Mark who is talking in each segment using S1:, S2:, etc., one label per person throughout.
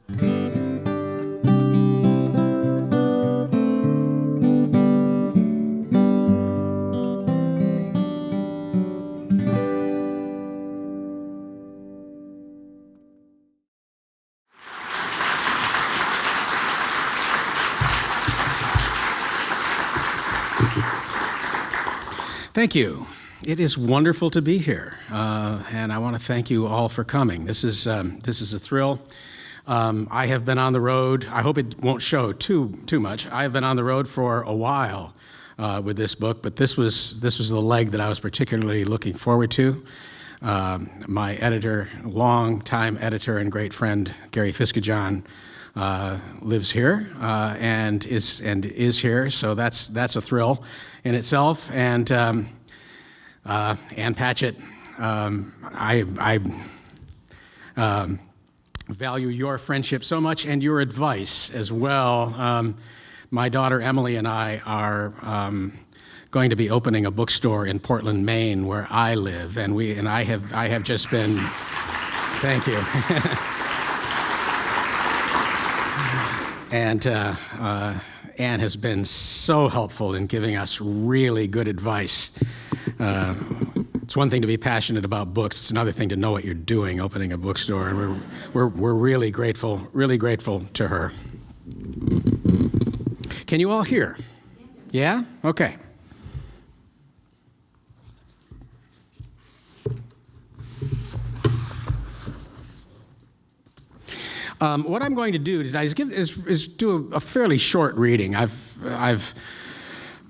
S1: Thank you. It is wonderful to be here, and I want to thank you all for coming. This is a thrill. I have been on the road. I hope it won't show too much. I have been on the road for a while with this book, but this was the leg that I was particularly looking forward to. My editor, longtime editor and great friend Gary Fiskajohn, lives here and is here, so that's a thrill in itself. And Ann Patchett, I value your friendship so much and your advice as well. My daughter Emily and I are going to be opening a bookstore in Portland, Maine, where I live, and I have just been. Thank you. And Anne has been so helpful in giving us really good advice. It's one thing to be passionate about books. It's another thing to know what you're doing, opening a bookstore. And we're really grateful to her. Can you all hear? Yeah? Okay. What I'm going to do tonight is do a fairly short reading. I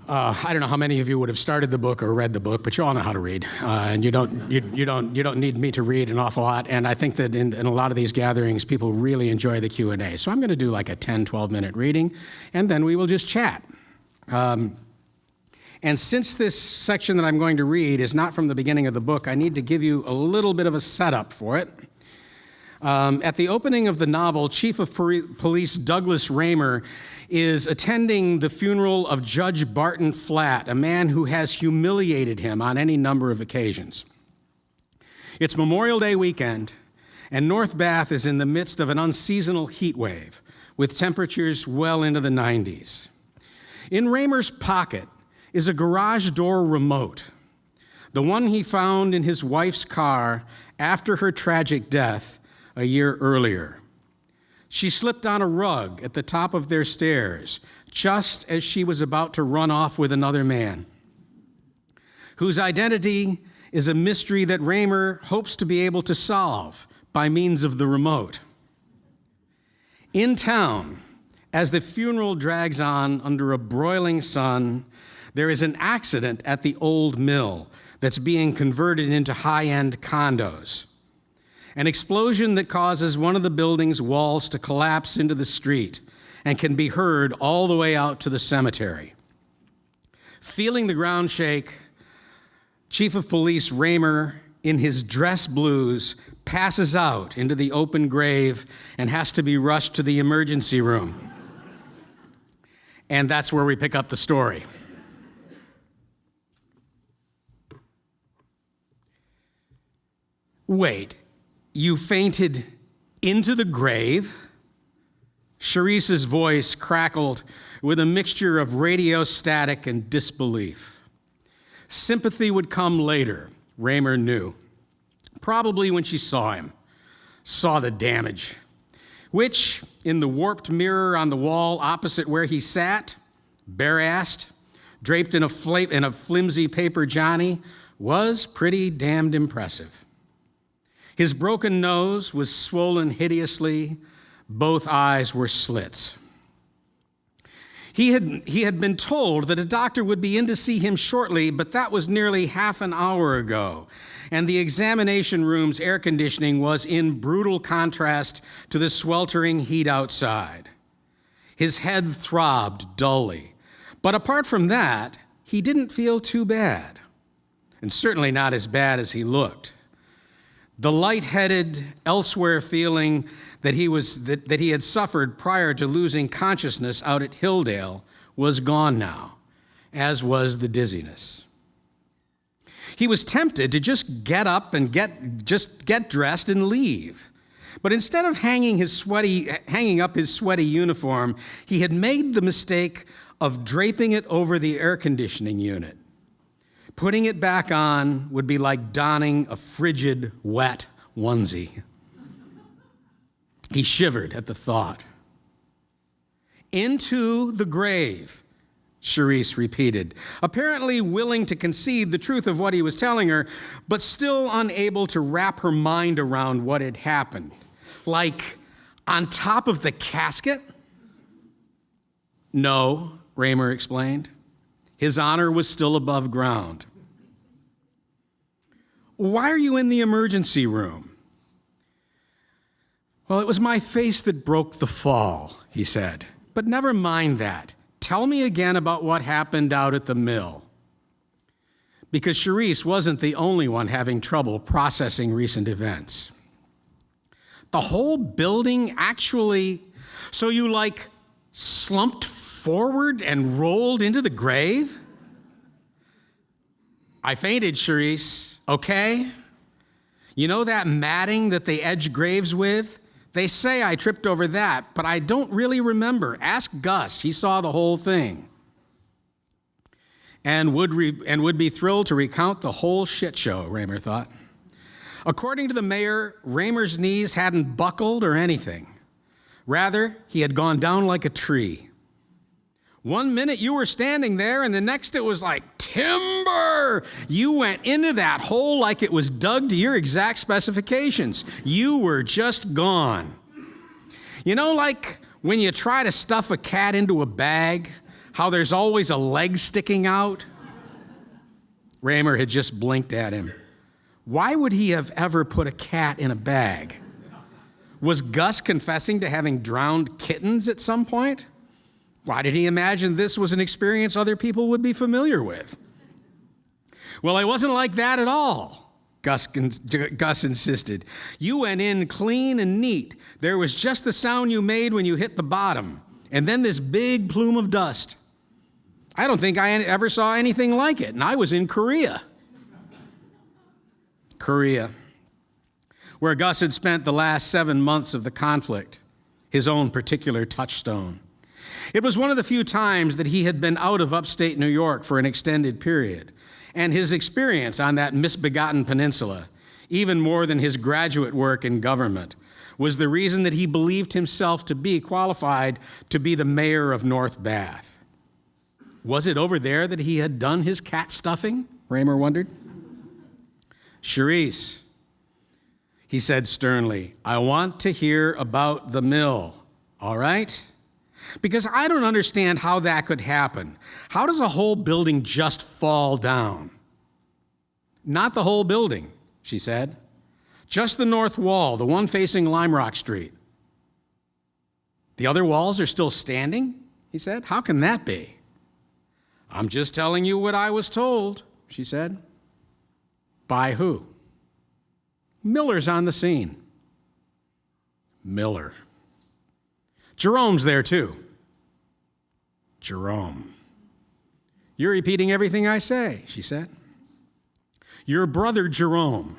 S1: don't know how many of you would have started the book or read the book, but you all know how to read, and you don't need me to read an awful lot. And I think that in a lot of these gatherings, people really enjoy the Q&A. So I'm going to do like a 10-12 minute reading, and then we will just chat. And since this section that I'm going to read is not from the beginning of the book, I need to give you a little bit of a setup for it. At the opening of the novel, Chief of Police Douglas Raymer is attending the funeral of Judge Barton Flatt, a man who has humiliated him on any number of occasions. It's Memorial Day weekend, and North Bath is in the midst of an unseasonal heat wave, with temperatures well into the 90s. In Raymer's pocket is a garage door remote, the one he found in his wife's car after her tragic death a year earlier. She slipped on a rug at the top of their stairs just as she was about to run off with another man, whose identity is a mystery that Raymer hopes to be able to solve by means of the remote. In town, as the funeral drags on under a broiling sun, there is an accident at the old mill that's being converted into high-end condos. An explosion that causes one of the building's walls to collapse into the street and can be heard all the way out to the cemetery. Feeling the ground shake, Chief of Police Raymer, in his dress blues, passes out into the open grave and has to be rushed to the emergency room. And that's where we pick up the story. Wait. You fainted into the grave? Charisse's voice crackled with a mixture of radio static and disbelief. Sympathy would come later, Raymer knew. Probably when she saw him, saw the damage, which, in the warped mirror on the wall opposite where he sat, bare-assed, draped in a flimsy paper Johnny, was pretty damned impressive. His broken nose was swollen hideously. Both eyes were slits. He had been told that a doctor would be in to see him shortly, but that was nearly half an hour ago, and the examination room's air conditioning was in brutal contrast to the sweltering heat outside. His head throbbed dully, but apart from that, he didn't feel too bad, and certainly not as bad as he looked. The lightheaded, elsewhere feeling that he had suffered prior to losing consciousness out at Hilldale was gone now, as was the dizziness. He was tempted to just get up and get dressed and leave. But instead of hanging up his sweaty uniform, he had made the mistake of draping it over the air conditioning unit. Putting it back on would be like donning a frigid, wet onesie. He shivered at the thought. Into the grave, Charisse repeated, apparently willing to concede the truth of what he was telling her, but still unable to wrap her mind around what had happened. Like, on top of the casket? No, Raymer explained. His honor was still above ground. Why are you in the emergency room? Well, it was my face that broke the fall, he said. But never mind that. Tell me again about what happened out at the mill. Because Charisse wasn't the only one having trouble processing recent events. The whole building actually, so you slumped forward and rolled into the grave? I fainted, Charisse, okay? You know that matting that they edge graves with? They say I tripped over that, but I don't really remember. Ask Gus, he saw the whole thing. And would be thrilled to recount the whole shit show, Raymer thought. According to the mayor, Raymer's knees hadn't buckled or anything. Rather, he had gone down like a tree. One minute you were standing there, and the next it was like timber. You went into that hole like it was dug to your exact specifications. You were just gone. You know, like when you try to stuff a cat into a bag, how there's always a leg sticking out? Raymer had just blinked at him. Why would he have ever put a cat in a bag? Was Gus confessing to having drowned kittens at some point? Why did he imagine this was an experience other people would be familiar with? Well, I wasn't like that at all, Gus insisted. You went in clean and neat. There was just the sound you made when you hit the bottom, and then this big plume of dust. I don't think I ever saw anything like it, and I was in Korea. Korea, where Gus had spent the last 7 months of the conflict, his own particular touchstone. It was one of the few times that he had been out of upstate New York for an extended period, and his experience on that misbegotten peninsula, even more than his graduate work in government, was the reason that he believed himself to be qualified to be the mayor of North Bath. Was it over there that he had done his cat stuffing? Raymer wondered. Charisse, he said sternly, I want to hear about the mill, all right? Because I don't understand how that could happen. How does a whole building just fall down? Not the whole building, she said. Just the north wall, the one facing Lime Rock Street. The other walls are still standing, he said. How can that be? I'm just telling you what I was told, she said. By who? Miller's on the scene. Miller. Jerome's there too. Jerome. You're repeating everything I say, she said. Your brother Jerome.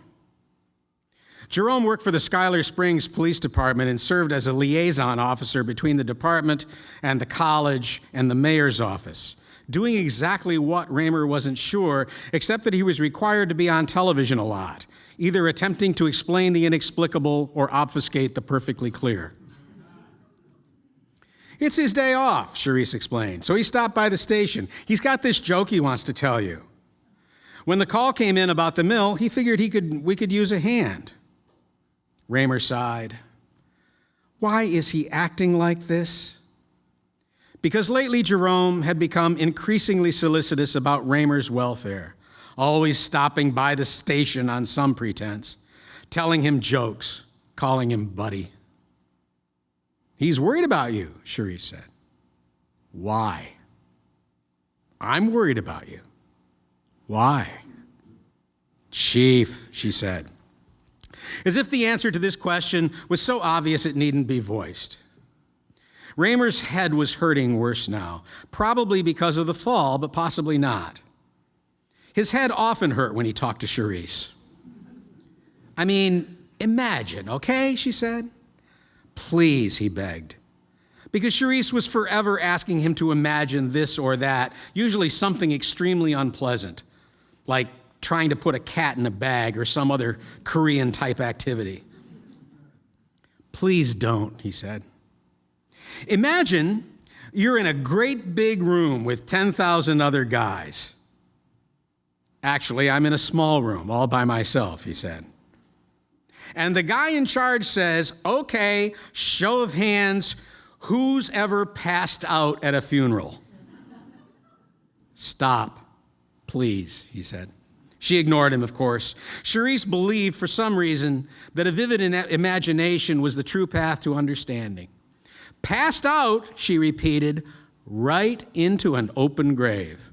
S1: Jerome worked for the Schuyler Springs Police Department and served as a liaison officer between the department and the college and the mayor's office, doing exactly what Raymer wasn't sure, except that he was required to be on television a lot, either attempting to explain the inexplicable or obfuscate the perfectly clear. It's his day off, Charisse explained, so he stopped by the station. He's got this joke he wants to tell you. When the call came in about the mill, he figured we could use a hand. Raymer sighed. Why is he acting like this? Because lately Jerome had become increasingly solicitous about Raymer's welfare, always stopping by the station on some pretense, telling him jokes, calling him buddy. He's worried about you, Charisse said. Why? I'm worried about you. Why? Chief, she said, as if the answer to this question was so obvious it needn't be voiced. Raymer's head was hurting worse now, probably because of the fall, but possibly not. His head often hurt when he talked to Charisse. I mean, Imagine, okay, she said. Please, he begged. Because Charisse was forever asking him to imagine this or that, usually something extremely unpleasant, like trying to put a cat in a bag or some other Korean-type activity. Please don't, he said. Imagine you're in a great big room with 10,000 other guys. Actually, I'm in a small room all by myself, he said. And the guy in charge says, okay, show of hands, who's ever passed out at a funeral? Stop, please, he said. She ignored him, of course. Charisse believed, for some reason, that a vivid imagination was the true path to understanding. Passed out, she repeated, right into an open grave.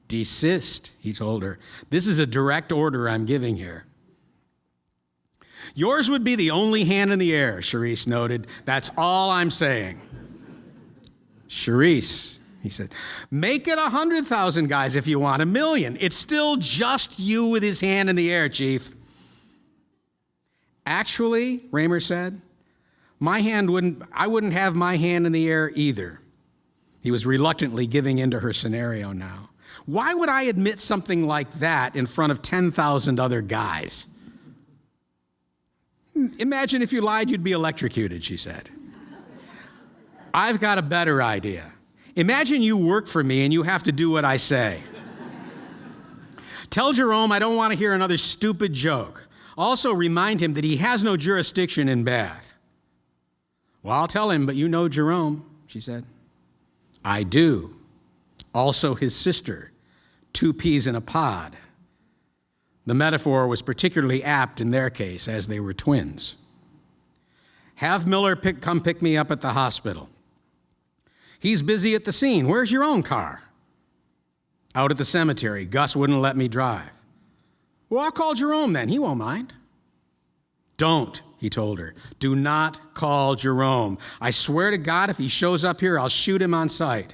S1: Desist, he told her. This is a direct order I'm giving here. Yours would be the only hand in the air, Charisse noted. That's all I'm saying. Charisse, he said, make it 100,000 guys if you want, 1 million. It's still just you with his hand in the air, Chief. Actually, Raymer said, I wouldn't have my hand in the air either. He was reluctantly giving into her scenario now. Why would I admit something like that in front of 10,000 other guys? Imagine if you lied, you'd be electrocuted, she said. I've got a better idea. Imagine you work for me and you have to do what I say. Tell Jerome I don't want to hear another stupid joke. Also remind him that he has no jurisdiction in Bath. Well, I'll tell him, but you know Jerome, she said. I do. Also his sister, 2 peas in a pod. The metaphor was particularly apt in their case, as they were twins. Have Miller come pick me up at the hospital. He's busy at the scene. Where's your own car? Out at the cemetery. Gus wouldn't let me drive. Well, I'll call Jerome then. He won't mind. Don't, he told her. Do not call Jerome. I swear to God, if he shows up here, I'll shoot him on sight.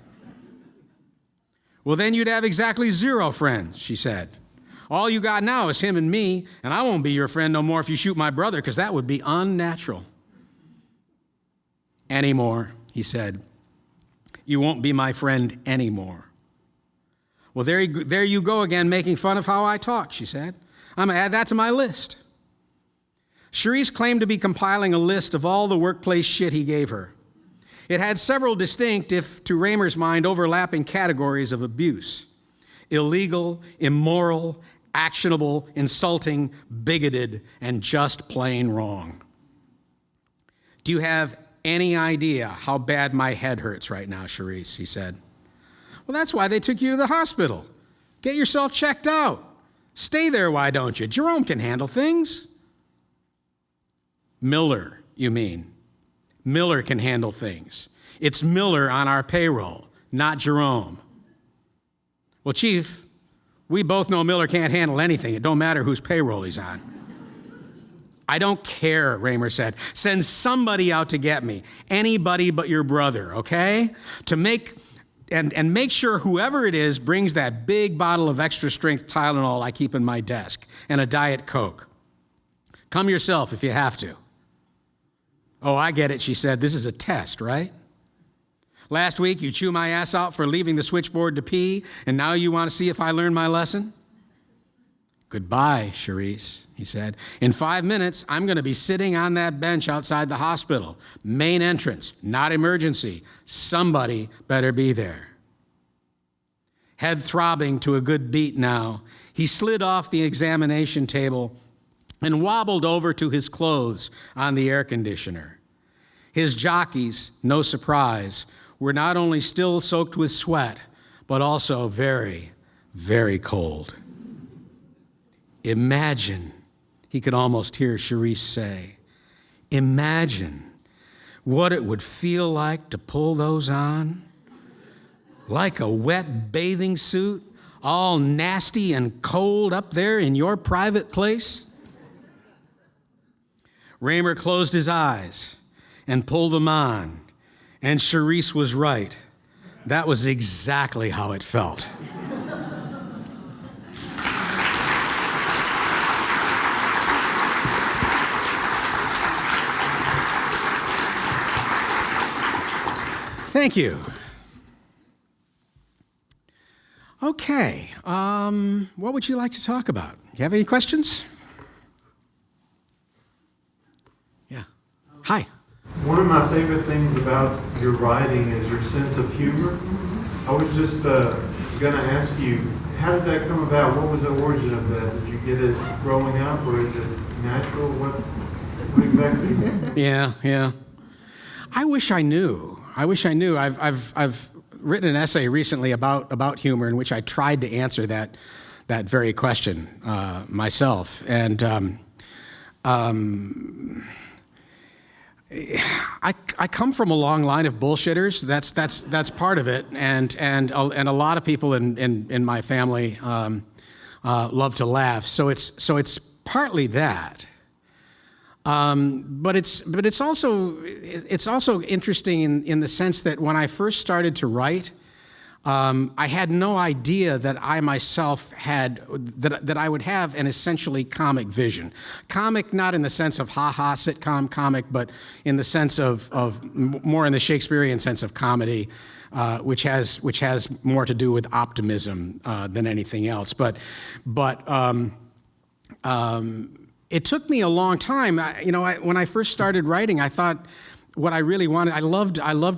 S1: Well, then you'd have exactly 0 friends, she said. All you got now is him and me, and I won't be your friend no more if you shoot my brother, because that would be unnatural. Anymore, he said. You won't be my friend anymore. Well, there you go again, making fun of how I talk, she said. I'm going to add that to my list. Charisse claimed to be compiling a list of all the workplace shit he gave her. It had several distinct, if to Raymer's mind, overlapping categories of abuse. Illegal, immoral, actionable, insulting, bigoted, and just plain wrong. Do you have any idea how bad my head hurts right now, Charisse, he said. Well, that's why they took you to the hospital. Get yourself checked out. Stay there, why don't you? Jerome can handle things. Miller, you mean. Miller can handle things. It's Miller on our payroll, not Jerome. Well, Chief, we both know Miller can't handle anything. It don't matter whose payroll he's on. I don't care, Raymer said. Send somebody out to get me. Anybody but your brother, okay? To make sure whoever it is brings that big bottle of extra strength Tylenol I keep in my desk and a Diet Coke. Come yourself if you have to. Oh, I get it, she said. This is a test, right? Last week you chew my ass out for leaving the switchboard to pee, and now you want to see if I learned my lesson? Goodbye, Charisse, he said. In 5 minutes, I'm going to be sitting on that bench outside the hospital. Main entrance, not emergency. Somebody better be there. Head throbbing to a good beat now, he slid off the examination table and wobbled over to his clothes on the air conditioner. His jockeys, no surprise, were not only still soaked with sweat, but also very, very cold. Imagine, he could almost hear Charisse say, imagine what it would feel like to pull those on. Like a wet bathing suit, all nasty and cold up there in your private place. Raymer closed his eyes and pulled them on, and Charisse was right. That was exactly how it felt. Thank you. Okay, what would you like to talk about? Do you have any questions? Yeah. Hi.
S2: One of my favorite things about your writing is your sense of humor. I was just going to ask you, how did that come about? What was the origin of that? Did you get it growing up, or is it natural? What exactly?
S1: Yeah. I wish I knew. I've written an essay recently about humor in which I tried to answer that very question myself, and I come from a long line of bullshitters. That's part of it, and a lot of people in my family love to laugh. So it's partly that. But it's also interesting in the sense that when I first started to write, I had no idea that I myself that I would have an essentially comic vision. Comic not in the sense of ha-ha sitcom comic, but in the sense of more in the Shakespearean sense of comedy, which has more to do with optimism than anything else. But it took me a long time. When I first started writing, I thought what I really wanted. I loved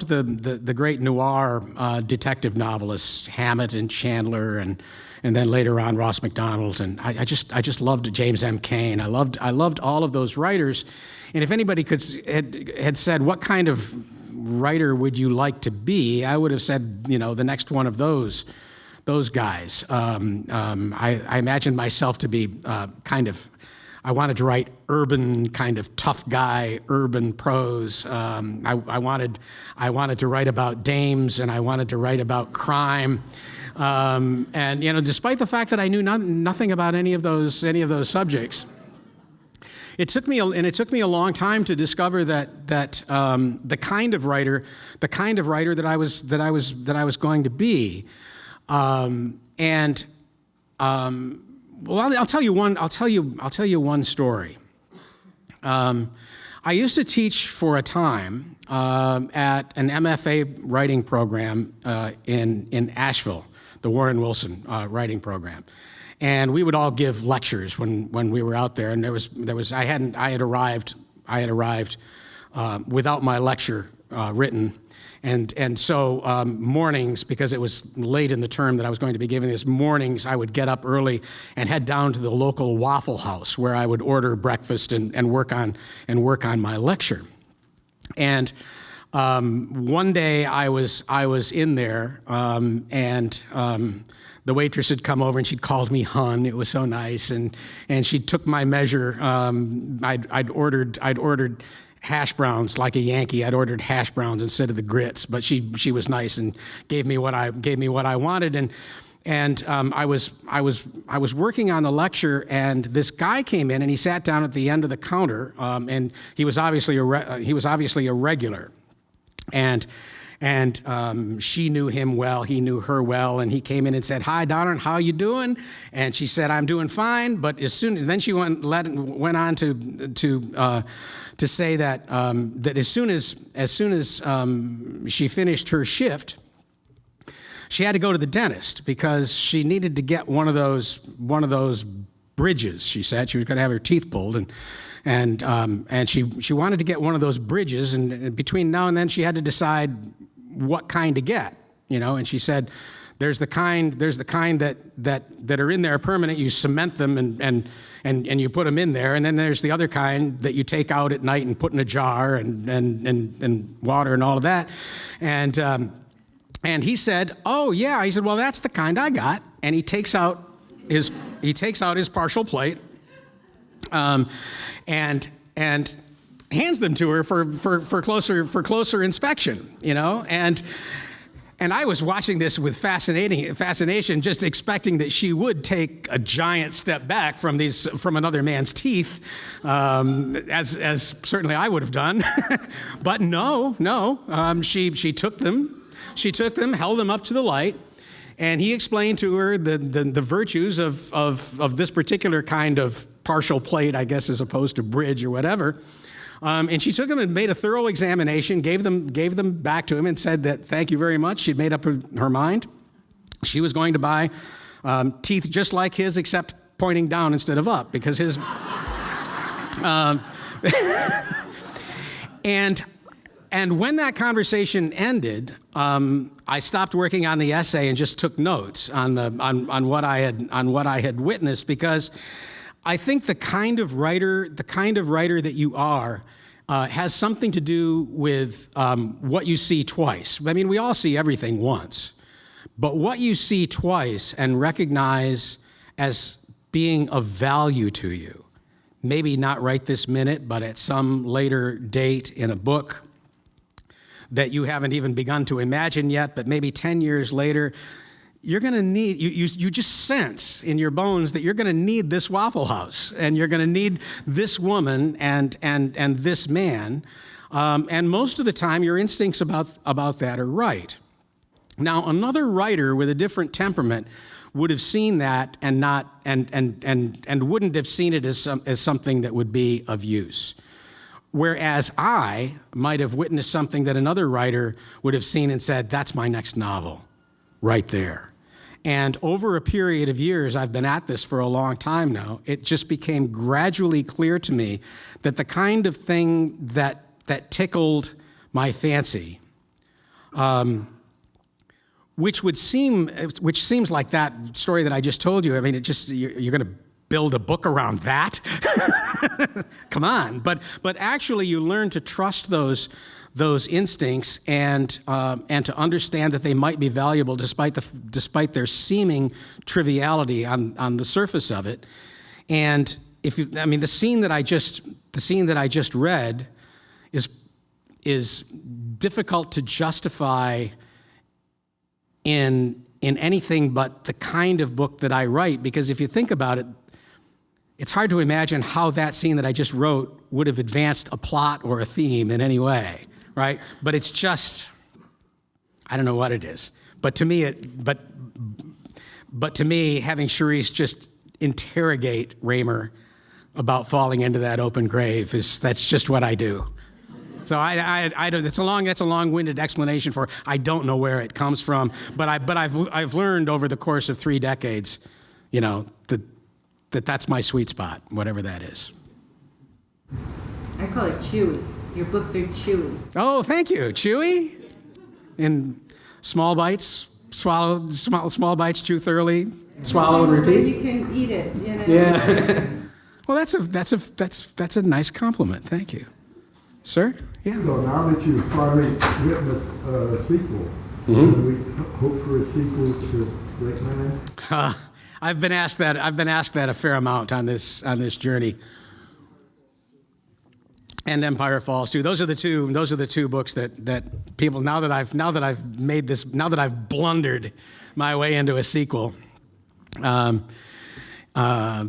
S1: the great noir detective novelists, Hammett and Chandler, and then later on Ross Macdonald, and I just loved James M. Cain. I loved all of those writers. And if anybody had said, what kind of writer would you like to be, I would have said, the next one of those guys. I imagined myself to be I wanted to write urban, kind of tough guy, urban prose. I wanted to write about dames, and I wanted to write about crime. And despite the fact that I knew nothing about any of those subjects, it took me a long time to discover that the kind of writer that I was going to be, Well, I'll tell you one story. I used to teach for a time at an MFA writing program in Asheville, the Warren Wilson writing program, and we would all give lectures when we were out there. And I had arrived without my lecture written. And so mornings, because it was late in the term that I was going to be giving this, mornings I would get up early and head down to the local Waffle House where I would order breakfast and work on my lecture. And one day I was in there, and the waitress had come over and she'd called me hun. It was so nice, and she took my measure. I'd ordered hash browns like a Yankee. I'd ordered hash browns instead of the grits, but she was nice and gave me what I wanted. And I was working on the lecture, and this guy came in and he sat down at the end of the counter, and he was obviously a regular, and she knew him well, he knew her well, and he came in and said, "Hi, Donner, how you doing?" And she said, "I'm doing fine." But then she went on to say that as soon as she finished her shift, she had to go to the dentist because she needed to get one of those bridges. She said she was going to have her teeth pulled, and she wanted to get one of those bridges, and between now and then she had to decide what kind to get, And she said, "There's the kind that are in there permanent. You cement them and you put them in there, and then there's the other kind that you take out at night and put in a jar and water and all of that." And he said, "Oh yeah." He said, "Well, that's the kind I got." And he takes out his partial plate, and hands them to her for closer inspection, And I was watching this with fascination, just expecting that she would take a giant step back from another man's teeth, as certainly I would have done. But no. She took them, held them up to the light, and he explained to her the virtues of this particular kind of partial plate, I guess, as opposed to bridge or whatever. And she took them and made a thorough examination, gave them back to him, and said that thank you very much. She'd made up her mind. She was going to buy teeth just like his, except pointing down instead of up, because his. And when that conversation ended, I stopped working on the essay and just took notes on what I had witnessed, because I think the kind of writer that you are has something to do with what you see twice. I mean, we all see everything once, but what you see twice and recognize as being of value to you, maybe not right this minute, but at some later date in a book that you haven't even begun to imagine yet, but maybe 10 years later, you're going to need, you just sense in your bones that you're going to need this Waffle House, and you're going to need this woman and this man. And most of the time, your instincts about that are right. Now, another writer with a different temperament would have seen that and wouldn't have seen it as something that would be of use. Whereas I might have witnessed something that another writer would have seen and said, that's my next novel, right there. And over a period of years, I've been at this for a long time now, it just became gradually clear to me that the kind of thing that tickled my fancy, which seems like that story that I just told you. I mean, you're going to build a book around that? Come on. But actually you learn to trust those instincts and to understand that they might be valuable despite their seeming triviality on the surface of it. And the scene that I just read is difficult to justify in anything but the kind of book that I write, because if you think about it, it's hard to imagine how that scene that I just wrote would have advanced a plot or a theme in any way, right? But it's just, I don't know what it is. But to me, having Charisse just interrogate Raymer about falling into that open grave that's just what I do. So I don't. That's a long-winded explanation for. I don't know where it comes from, but I've learned over the course of 3 decades, that's my sweet spot, whatever that is.
S3: I call it chewy. Your books are chewy.
S1: Oh, thank you, chewy. In small bites, swallow. Small bites, chew thoroughly, swallow and repeat.
S3: You can eat it.
S1: Yeah. Well, that's a nice compliment. Thank you. Sir? Yeah.
S4: So now that you've finally witnessed a sequel, can we hope for a sequel to Great Man?
S1: I've been asked that a fair amount on this journey. And Empire Falls too. Those are the two books that people, now that I've blundered my way into a sequel,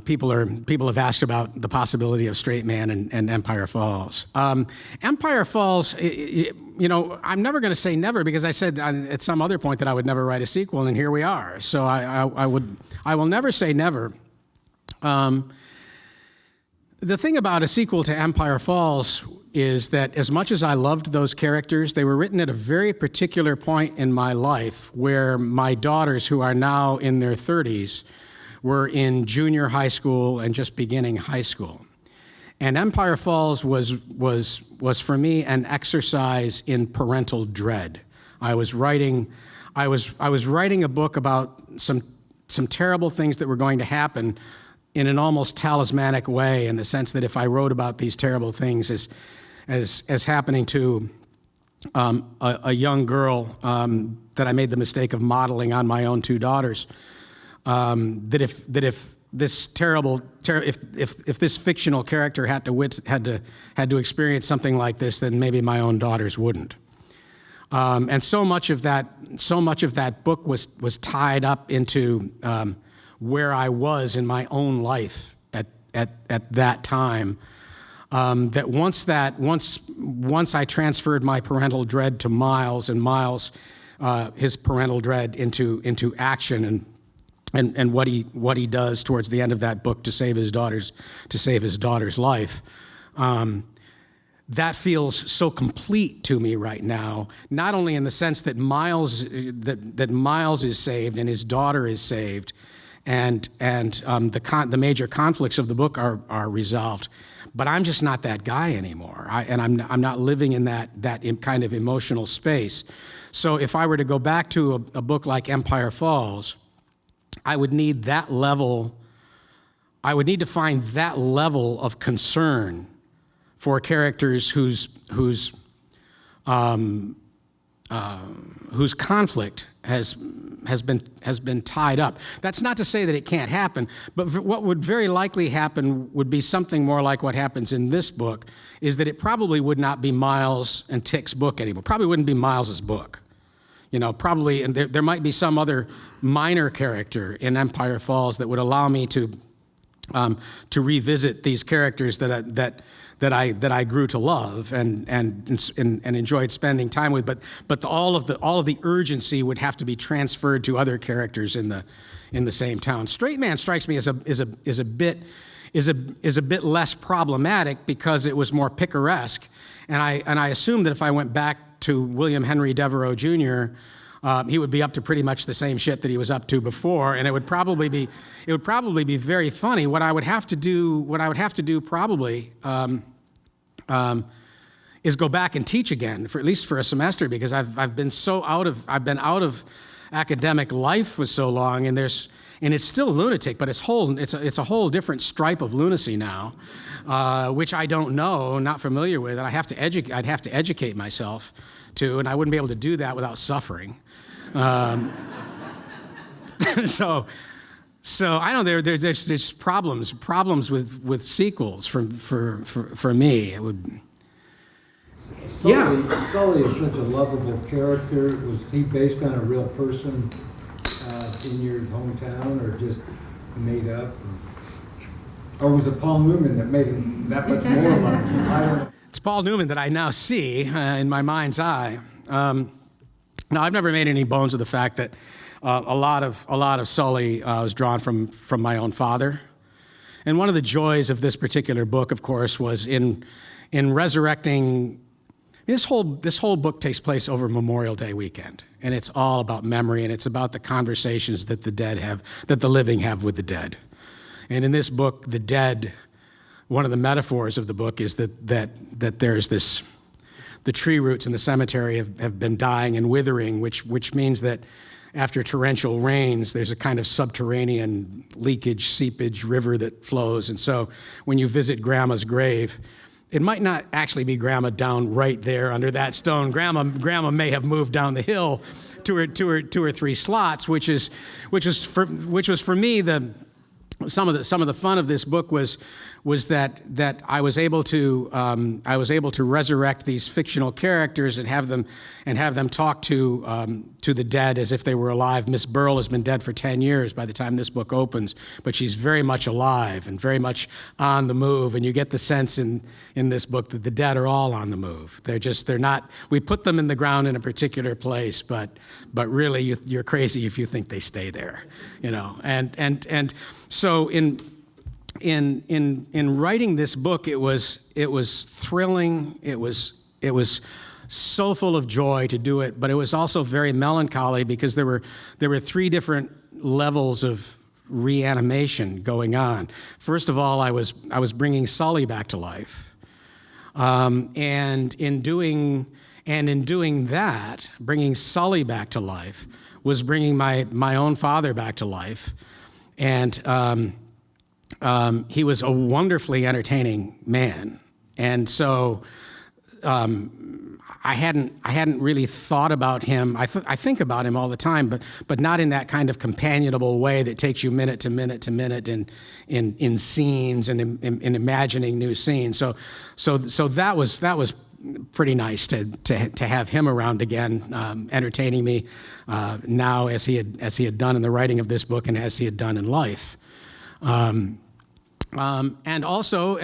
S1: people have asked about the possibility of Straight Man and Empire Falls. Empire Falls, I'm never going to say never, because I said at some other point that I would never write a sequel, and here we are. So I will never say never. The thing about a sequel to Empire Falls is that as much as I loved those characters, they were written at a very particular point in my life where my daughters, who are now in their 30s, were in junior high school and just beginning high school. And Empire Falls was for me an exercise in parental dread. I was writing a book about some terrible things that were going to happen in an almost talismanic way, in the sense that if I wrote about these terrible things as happening to a young girl that I made the mistake of modeling on my own 2 daughters, that if this if this fictional character had to experience something like this, then maybe my own daughters wouldn't. And so much of that book was tied up into where I was in my own life at that time. That once I transferred my parental dread to Miles, and Miles his parental dread into action and what he does towards the end of that book to save his daughter's life, that feels so complete to me right now, not only in the sense that Miles is saved and his daughter is saved, and the major conflicts of the book are resolved, but I'm just not that guy anymore. I'm not living in that kind of emotional space. So if I were to go back to a book like Empire Falls, I would need that level. I would need to find that level of concern for characters whose conflict has been tied up. That's not to say that it can't happen, but what would very likely happen would be something more like what happens in this book, is that it probably would not be Miles and Tick's book anymore. Probably wouldn't be Miles's book. Probably, and there might be some other minor character in Empire Falls that would allow me to revisit these characters that I grew to love and enjoyed spending time with, but all of the urgency would have to be transferred to other characters in the same town. Straight Man strikes me as a bit less problematic because it was more picaresque, and I assume that if I went back to William Henry Devereux Jr., he would be up to pretty much the same shit that he was up to before, and it would probably be very funny. What I would have to do probably is go back and teach again for at least for a semester, because I've been out of academic life for so long, and it's still lunatic, but it's a whole different stripe of lunacy now, which I don't know, not familiar with, and I'd have to educate myself to, and I wouldn't be able to do that without suffering. So I know there's problems with sequels for me. It would.
S5: Sully is such a lovable character. Was he based on a real person in your hometown, or just made up? Or was it Paul Newman that made him that much more like him? I don't know.
S1: It's Paul Newman that I now see in my mind's eye. Now, I've never made any bones of the fact that a lot of Sully was drawn from my own father, and one of the joys of this particular book, of course, was in resurrecting. This whole book takes place over Memorial Day weekend, and it's all about memory, and it's about the conversations that the living have with the dead. And in this book, the dead, one of the metaphors of the book is that there's this. The tree roots in the cemetery have been dying and withering, which means that after torrential rains, there's a kind of subterranean leakage, seepage river that flows. And so when you visit Grandma's grave, it might not actually be Grandma down right there under that stone. Grandma may have moved down the hill two or three slots, which was for me some of the fun of this book was that I was able to resurrect these fictional characters and have them talk to the dead as if they were alive. Miss Burl has been dead for 10 years by the time this book opens, but she's very much alive and very much on the move. And you get the sense in this book that the dead are all on the move. They're not. We put them in the ground in a particular place, but really you're crazy if you think they stay there, And so in writing this book, it was thrilling. It was so full of joy to do it, but it was also very melancholy because there were three different levels of reanimation going on. First of all, I was bringing Sully back to life, and in doing that, bringing Sully back to life was bringing my own father back to life, and he was a wonderfully entertaining man, and so I hadn't really thought about him. I think about him all the time, but not in that kind of companionable way that takes you minute to minute to minute in scenes and in imagining new scenes. So that was pretty nice to have him around again, entertaining me now as he had done in the writing of this book and as he had done in life. And also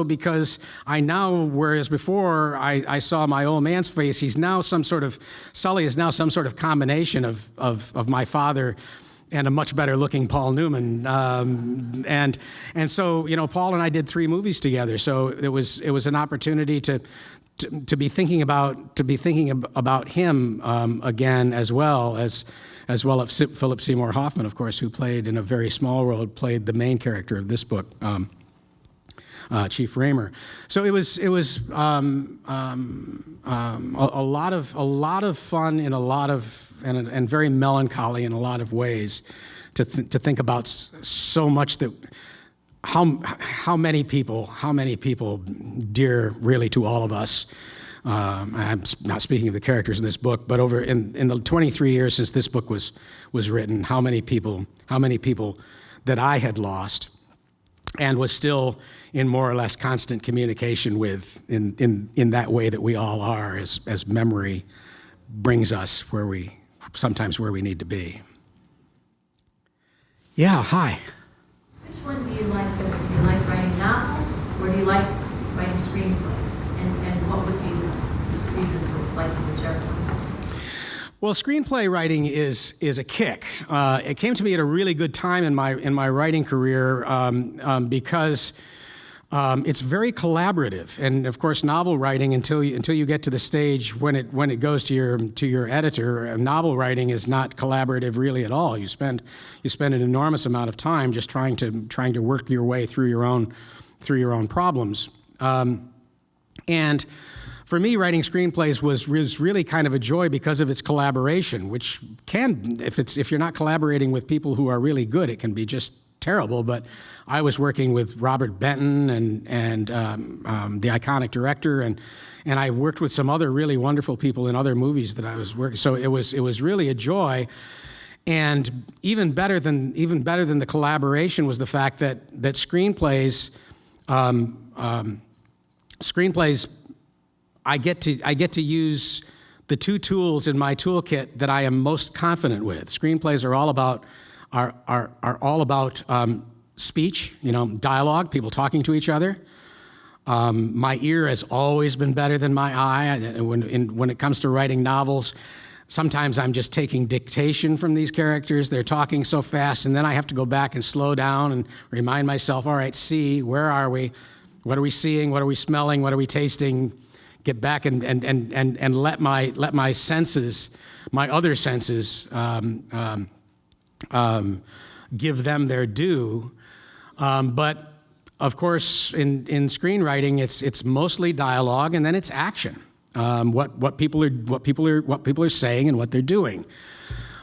S1: because I now, whereas before I saw my old man's face, Sully is now some sort of combination of my father a much better looking Paul Newman. And so, Paul and I did 3 movies together. So it was an opportunity to be thinking about him again, as well as Philip Seymour Hoffman, of course, who played in a very small role, played the main character of this book, Chief Raymer. So it was a lot of fun in a lot of and very melancholy in a lot of ways to think about so much that how many people dear really to all of us. I'm not speaking of the characters in this book, but over in the 23 years since this book was written, how many people that I had lost and was still in more or less constant communication with in that way that we all are as memory brings us where we need to be. Yeah, hi.
S6: Which one do you like better? Do you like writing novels or do you like writing screenplays? And what would be the reason for liking whichever one?
S1: Well, screenplay writing is a kick. It came to me at a really good time in my writing career because it's very collaborative, and of course, novel writing until you get to the stage when it goes to your editor, novel writing is not collaborative really at all. You spend an enormous amount of time just trying to work your way through your own problems, and for me, writing screenplays was really kind of a joy because of its collaboration, which can, if you're not collaborating with people who are really good, it can be just terrible. But I was working with Robert Benton and the iconic director, and I worked with some other really wonderful people in other movies that I was working. So it was really a joy. And even better than the collaboration was the fact that screenplays. I get to use the 2 tools in my toolkit that I am most confident with. Screenplays are all about speech, dialogue, people talking to each other. My ear has always been better than my eye. When it comes to writing novels, sometimes I'm just taking dictation from these characters. They're talking so fast, and then I have to go back and slow down and remind myself, all right, see, where are we? What are we seeing? What are we smelling? What are we tasting? Get back and let my senses, my other senses, give them their due. But of course, in screenwriting, it's mostly dialogue, and then it's action. What people are saying and what they're doing.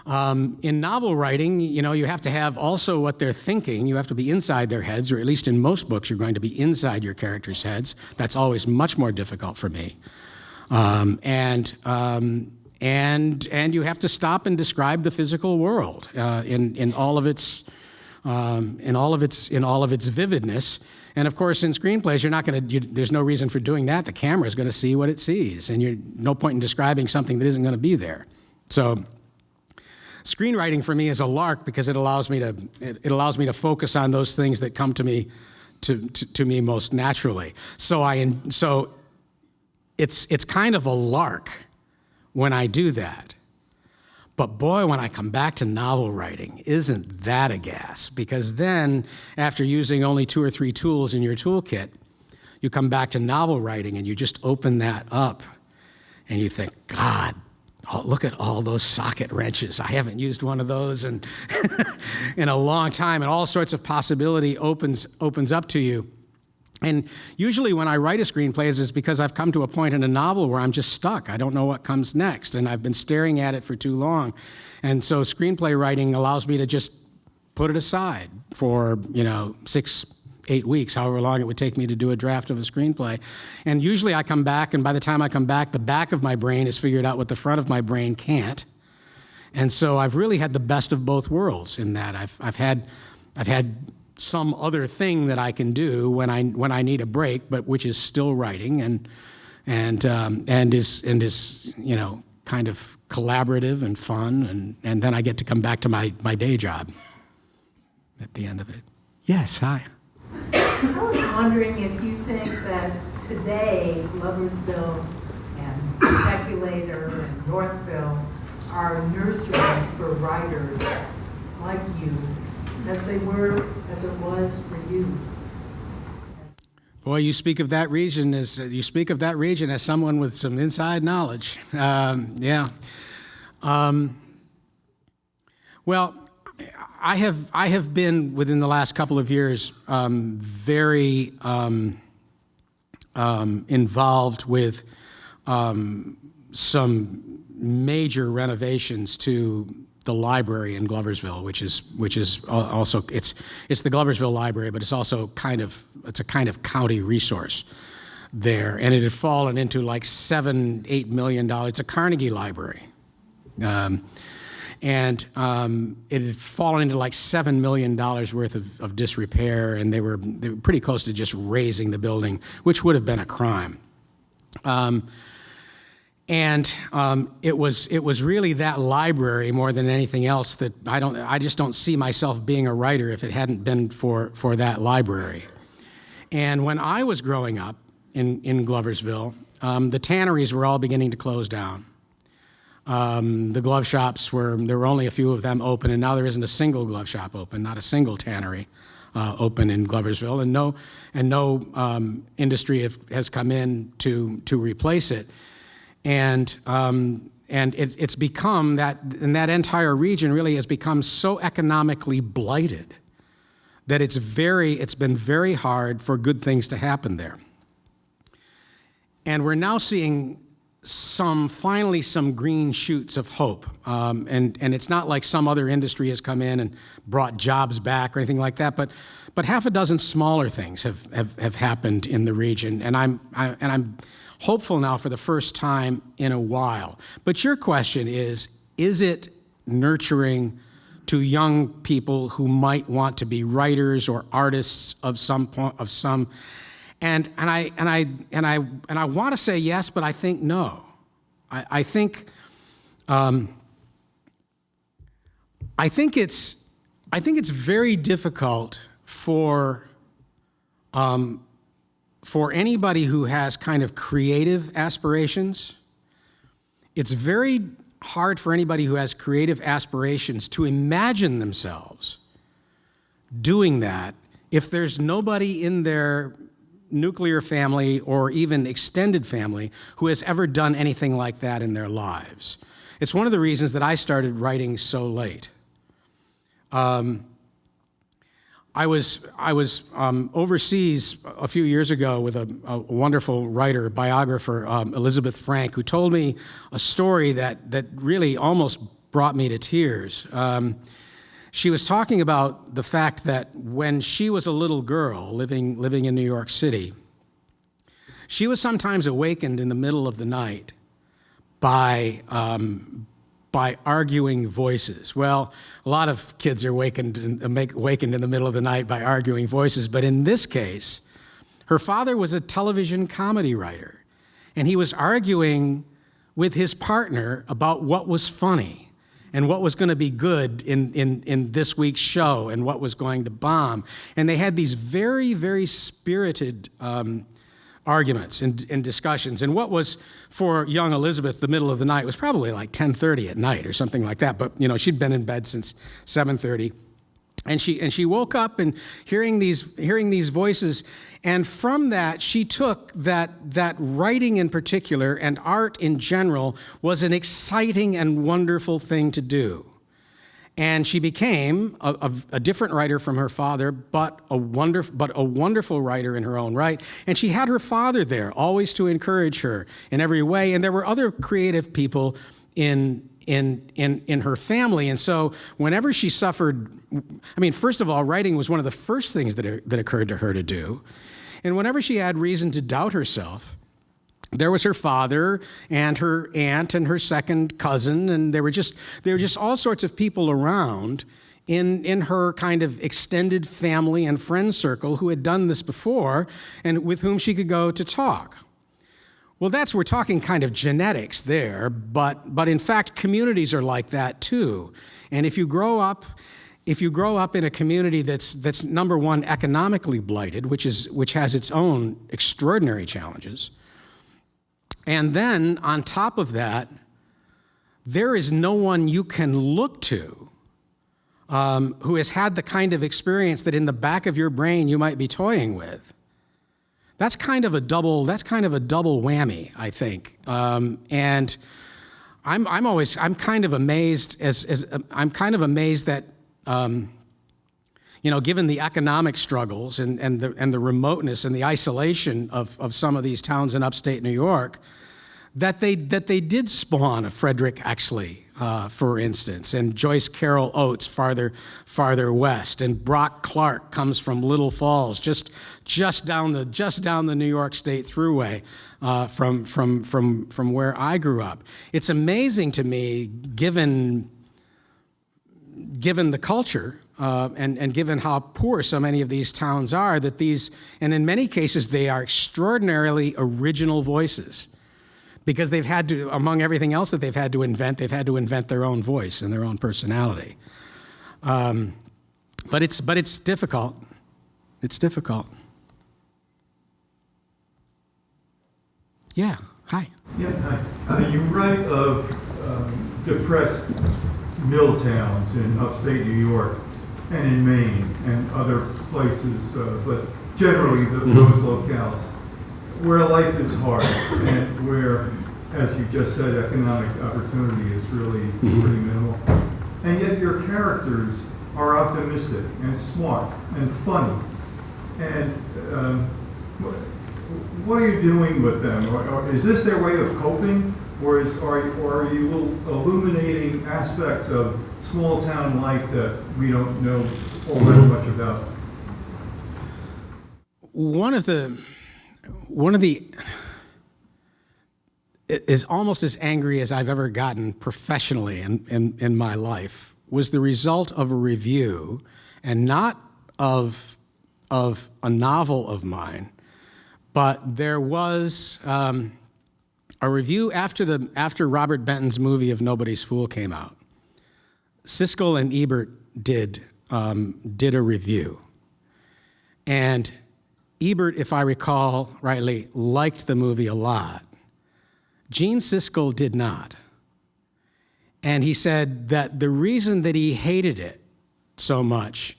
S1: In novel writing, you have to have also what they're thinking. You have to be inside their heads, or at least in most books, you're going to be inside your characters' heads. That's always much more difficult for me. And you have to stop and describe the physical world in all of its vividness. And of course, in screenplays, you're not going to. There's no reason for doing that. The camera is going to see what it sees, and you're no point in describing something that isn't going to be there. So. Screenwriting for me is a lark because it allows me to focus on those things that come to me most naturally. So it's kind of a lark when I do that. But boy, when I come back to novel writing, isn't that a gas? Because then, after using only 2 or 3 tools in your toolkit, you come back to novel writing and you just open that up and you think, God, oh, look at all those socket wrenches. I haven't used one of those in a long time, and all sorts of possibility opens up to you. And usually when I write a screenplay, it's because I've come to a point in a novel where I'm just stuck. I don't know what comes next, and I've been staring at it for too long. And so screenplay writing allows me to just put it aside for 6-8 weeks, however long it would take me to do a draft of a screenplay. And usually I come back, and by the time I come back, the back of my brain has figured out what the front of my brain can't. And so I've really had the best of both worlds in that. I've had some other thing that I can do when I need a break, but which is still writing and is kind of collaborative and fun, and then I get to come back to my day job at the end of it. Yes, hi.
S7: I was wondering if you think that today Loversville and Speculator and Northville are nurseries for writers, like you as they were, as it was for you?
S1: Boy, you speak of that region as someone with some inside knowledge. Yeah. Well, I have been within the last couple of years very involved with some major renovations to the library in Gloversville, which is also it's the Gloversville Library, but it's also it's a kind of county resource there, and it had fallen into like $7-8 million. It's a Carnegie Library, and it had fallen into like $7 million worth of disrepair, and they were pretty close to just razing the building, which would have been a crime. It was really that library more than anything else that I just don't see myself being a writer if it hadn't been for that library. And when I was growing up in Gloversville, the tanneries were all beginning to close down. The glove shops there were only a few of them open, and now there isn't a single glove shop open, not a single tannery open in Gloversville, and no industry has come in to replace it. And it's become and that entire region really has become so economically blighted that it's been very hard for good things to happen there. And we're now seeing finally some green shoots of hope. And it's not like some other industry has come in and brought jobs back or anything like that, but half a dozen smaller things have happened in the region. And I'm hopeful now for the first time in a while. But your question is it nurturing to young people who might want to be writers or artists of some point, and I want to say yes, but I think no. I think it's very difficult for anybody who has kind of creative aspirations. It's very hard for anybody who has creative aspirations to imagine themselves doing that if there's nobody in their nuclear family or even extended family who has ever done anything like that in their lives. It's one of the reasons that I started writing so late. I was overseas a few years ago with a wonderful writer, biographer, Elizabeth Frank, who told me a story that really almost brought me to tears. She was talking about the fact that when she was a little girl living in New York City, she was sometimes awakened in the middle of the night by arguing voices. Well, a lot of kids are awakened in the middle of the night by arguing voices, but in this case, her father was a television comedy writer, and he was arguing with his partner about what was funny and what was going to be good in this week's show and what was going to bomb. And they had these very, very spirited arguments and discussions. And what was, for young Elizabeth, the middle of the night was probably like 10:30 at night or something like that. But, she'd been in bed since 7:30. And she woke up and hearing these voices, and from that she took that writing in particular and art in general was an exciting and wonderful thing to do. And she became a different writer from her father, but a wonderful writer in her own right. And she had her father there, always to encourage her in every way. And there were other creative people in her family. And so whenever she suffered, first of all, writing was one of the first things that occurred to her to do. And whenever she had reason to doubt herself, there was her father and her aunt and her second cousin, and there were just all sorts of people around in her kind of extended family and friend circle who had done this before and with whom she could go to talk. Well, we're talking kind of genetics there, but in fact, communities are like that too. And if you grow up in a community that's number one, economically blighted, which has its own extraordinary challenges, and then on top of that, there is no one you can look to who has had the kind of experience that in the back of your brain you might be toying with. That's kind of a double whammy, I think. And I'm kind of amazed that, given the economic struggles and the remoteness and the isolation of some of these towns in upstate New York, that they did spawn a Frederick Exley, for instance, and Joyce Carol Oates farther west, and Brock Clark comes from Little Falls, just down the New York State Thruway, from where I grew up. It's amazing to me, given the culture and given how poor so many of these towns are, that and in many cases they are extraordinarily original voices. Because they've had to, among everything else that they've had to invent their own voice and their own personality. But it's difficult. It's difficult. Yeah, hi.
S8: Yeah, hi. You write of depressed mill towns in upstate New York and in Maine and other places, but generally those locales, where life is hard and where, as you just said, economic opportunity is really pretty minimal. And yet your characters are optimistic and smart and funny. And what are you doing with them? Or is this their way of coping? Or are you illuminating aspects of small town life that we don't know all that much about?
S1: One of the is almost as angry as I've ever gotten professionally in my life was the result of a review, and not of a novel of mine, but there was a review after Robert Benton's movie of Nobody's Fool came out. Siskel and Ebert did a review, and Ebert, if I recall rightly, liked the movie a lot. Gene Siskel did not. And he said that the reason that he hated it so much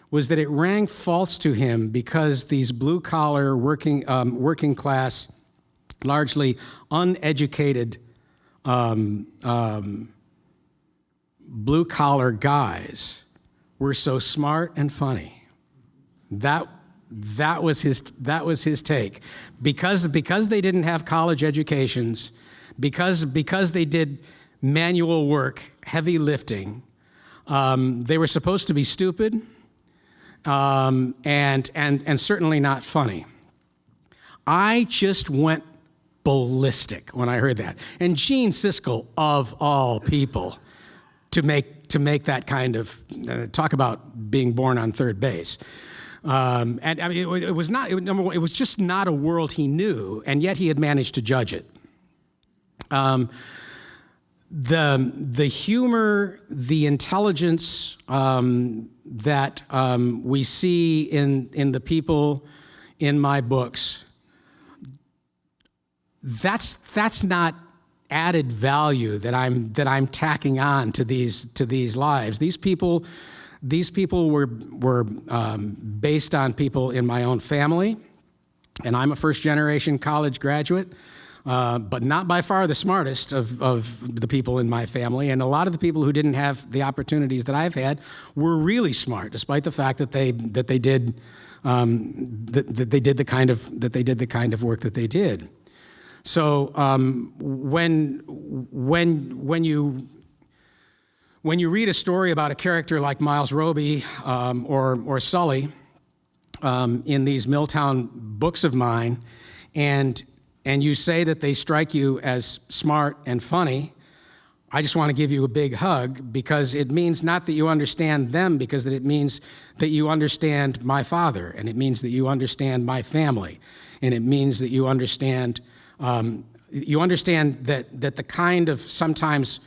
S1: was that it rang false to him because these blue-collar, working class, largely uneducated blue-collar guys were so smart and funny. That was his take. Because they didn't have college educations, because they did manual work, heavy lifting, they were supposed to be stupid, and certainly not funny. I just went ballistic when I heard that. And Gene Siskel, of all people, to make that kind of talk about being born on third base. And I mean, it was not. Number one, it was just not a world he knew, and yet he had managed to judge it. The humor, the intelligence that we see in the people in my books, that's not added value that I'm tacking on to these lives. These people were based on people in my own family, and I'm a first-generation college graduate, but not by far the smartest of the people in my family. And a lot of the people who didn't have the opportunities that I've had were really smart, despite the fact that they did the kind of work that they did. So when you read a story about a character like Miles Roby or Sully in these Milltown books of mine, and you say that they strike you as smart and funny, I just want to give you a big hug, because it means not that you understand them, because it means that you understand my father, and it means that you understand my family, and it means that you understand that the kind of sometimes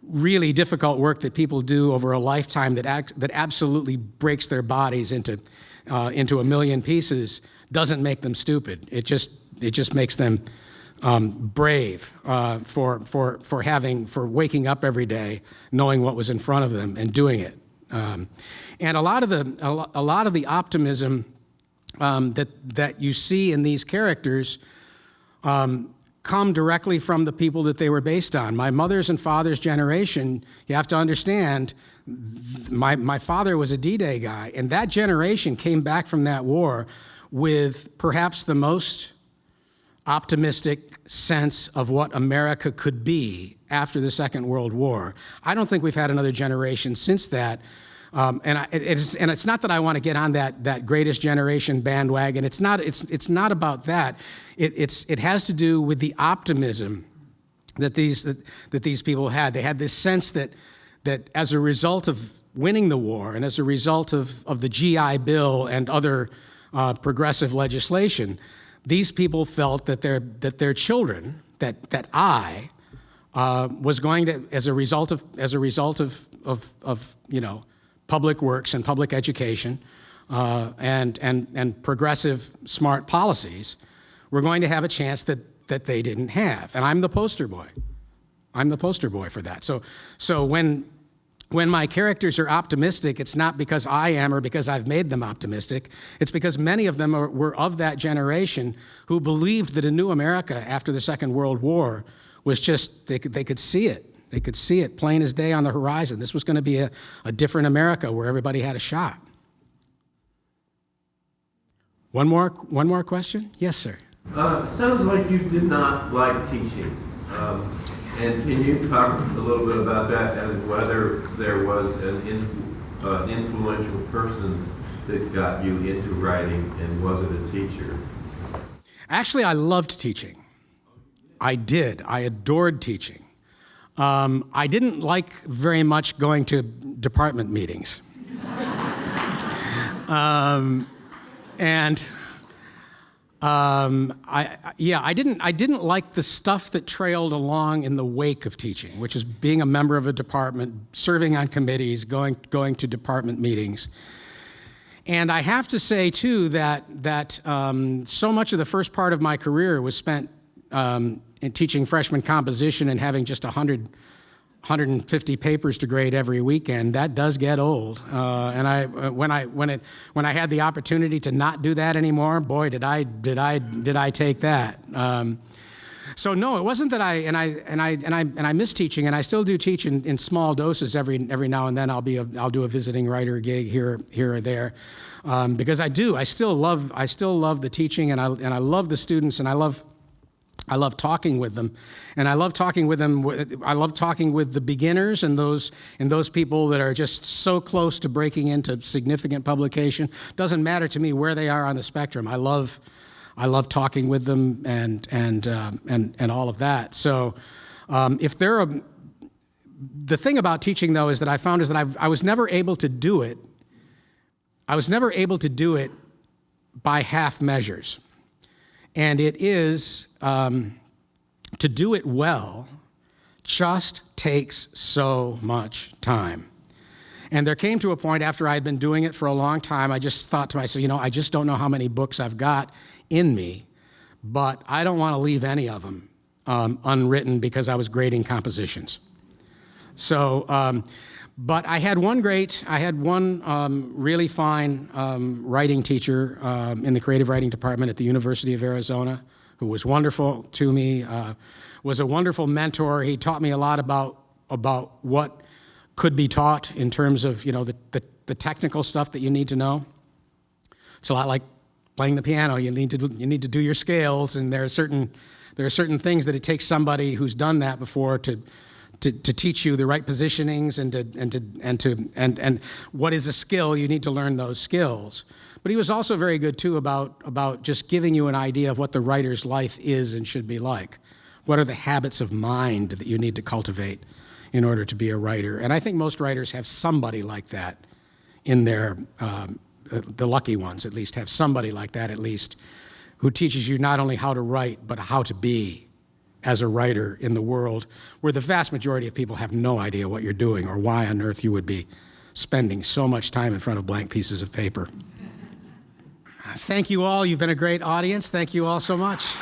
S1: really difficult work that people do over a lifetime that absolutely breaks their bodies into a million pieces doesn't make them stupid. It just makes them brave for waking up every day, knowing what was in front of them and doing it. And a lot of the optimism that you see in these characters come directly from the people that they were based on. My mother's and father's generation, you have to understand, my father was a D-Day guy, and that generation came back from that war with perhaps the most optimistic sense of what America could be after the Second World War. I don't think we've had another generation since that. It's not that I want to get on that greatest generation bandwagon. It's not about that. It has to do with the optimism that these people had. They had this sense that as a result of winning the war and as a result of the GI Bill and other progressive legislation, these people felt that their children, that I was going to, as a result of public works and public education and progressive smart policies, we're going to have a chance that they didn't have. And I'm the poster boy. I'm the poster boy for that. So when my characters are optimistic, it's not because I am or because I've made them optimistic. It's because many of them were of that generation who believed that a new America after the Second World War was just, they could see it. They could see it plain as day on the horizon. This was going to be a different America where everybody had a shot. One more question? Yes, sir.
S9: It sounds like you did not like teaching. And can you talk a little bit about that and whether there was an influential person that got you into writing, and was it a teacher?
S1: Actually, I loved teaching. I did. I adored teaching. I didn't like very much going to department meetings. I didn't like the stuff that trailed along in the wake of teaching, which is being a member of a department, serving on committees, going to department meetings. And I have to say too that so much of the first part of my career was spent in teaching freshman composition and having just 150 papers to grade every weekend. That does get old. When I had the opportunity to not do that anymore, boy, did I take that. So no, it wasn't that I miss teaching, and I still do teach in small doses every now and then. I'll do a visiting writer gig here or there, because I still love the teaching, and I love the students, and I love talking with them, and I love talking with the beginners and those people that are just so close to breaking into significant publication. Doesn't matter to me where they are on the spectrum. I love talking with them and all of that. So the thing about teaching though is that I found is that I was never able to do it. I was never able to do it by half measures. And it is, to do it well, just takes so much time. And there came to a point after I'd been doing it for a long time, I just thought to myself, I just don't know how many books I've got in me, but I don't want to leave any of them unwritten because I was grading compositions. So, but I had one really fine writing teacher in the creative writing department at the University of Arizona, who was wonderful to me, was a wonderful mentor. He taught me a lot about what could be taught in terms of the technical stuff that you need to know. It's a lot like playing the piano. You need to do your scales, and there are certain things that it takes somebody who's done that before to teach you the right positionings and what is a skill. You need to learn those skills. But he was also very good too about just giving you an idea of what the writer's life is and should be like. What are the habits of mind that you need to cultivate in order to be a writer? And I think most writers have somebody like that in their, the lucky ones at least, have somebody like that at least, who teaches you not only how to write, but how to be as a writer in the world where the vast majority of people have no idea what you're doing or why on earth you would be spending so much time in front of blank pieces of paper. Thank you all. You've been a great audience. Thank you all so much.